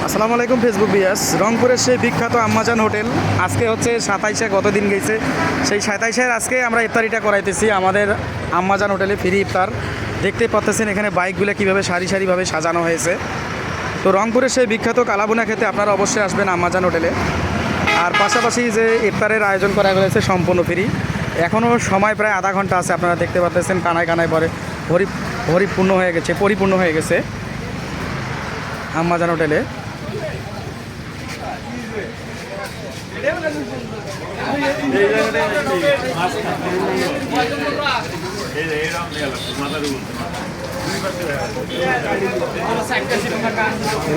আসসালামু আলাইকুম ফেসবুক বিয়াস। রংপুরের সেই বিখ্যাত আম্মাজান হোটেল আজকে হচ্ছে 27 গতদিন গেছে, সেই 27 আজকে আমরা ইফতারিটা করাইতেছি আমাদের আম্মাজান হোটেলে ফ্রি ইফতার। দেখতে পাচ্ছেন এখানে বাইকগুলো কীভাবে সারি সারিভাবে সাজানো হয়েছে। তো রংপুরের সেই বিখ্যাত কালাভুনা খেতে আপনারা অবশ্যই আসবেন আম্মাজান হোটেলে। আর পাশাপাশি যে ইফতারের আয়োজন করা হয়েছে সম্পূর্ণ ফ্রি। এখনও সময় প্রায় আধা ঘন্টা আছে, আপনারা দেখতে পাচ্ছেন কানায় কানায় পরে পরিপূর্ণ হয়ে গেছে আম্মাজান হোটেলে।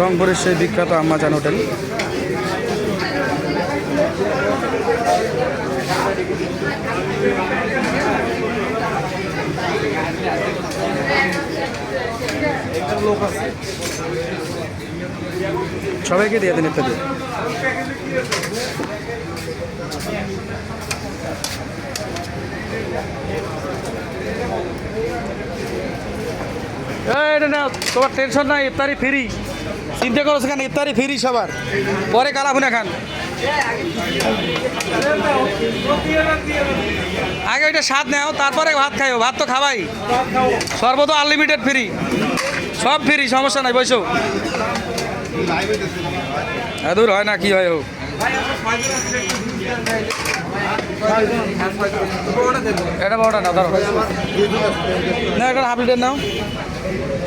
রংপুরের সেই বিখ্যাত আম্মাজান হোটেল। সবাইকে দিয়ে দিন ইত্যাদি। এটা না তোমার টেনশন নাই, ইফতারি ফ্রি। চিন্তা করো সেখানে ইফতারি ফ্রি সবার, পরে কালাভুনা খান। আগে ওইটা স্বাদ নেও, তারপরে ভাত খাইও। ভাত তো খাবাই, সর্বত আনলিমিটেড ফ্রি, সব ফ্রি, সমস্যা নাই। বসো, দূর হয় না, কি হয় হোক। এটা বড়টা না, ধরো না, এটা হাফ লিটার নাও,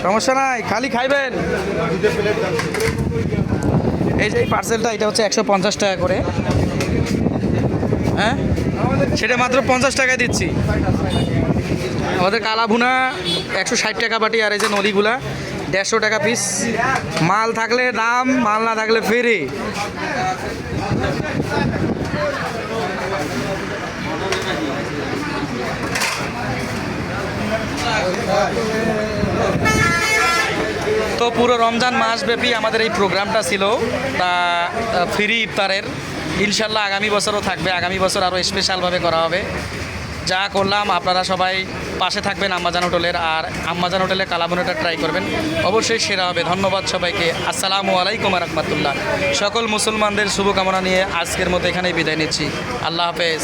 সমস্যা নাই, খালি খাইবেন। এই যে এই পার্সেলটা, এটা হচ্ছে 150 টাকা করে। হ্যাঁ, সেটা মাত্র 50 টাকায় দিচ্ছি। আমাদের কালাভুনা 160 টাকা বাটি, আর এই যে নদীগুলা 150 টাকা পিস। মাল থাকলে দাম, মাল না থাকলে ফ্রি। তো পুরো রমজান মাসব্যাপী আমাদের এই প্রোগ্রামটা ছিল, তা ফ্রি ইফতারের। ইনশাল্লাহ আগামী বছরও থাকবে, আগামী বছর আরও স্পেশালভাবে করা হবে। যা করলাম, আপনারা সবাই পাশে থাকবেন আম্মাজান হোটেলের, আর আম্মাজান হোটেলে কালাভুনাটা ট্রাই করবেন, অবশ্যই সেরা হবে। ধন্যবাদ সবাইকে। আসসালামু আলাইকুম রহমতুল্লাহ। সকল মুসলমানদের শুভকামনা নিয়ে আজকের মতো এখানেই বিদায় নিচ্ছি। আল্লাহ হাফেজ।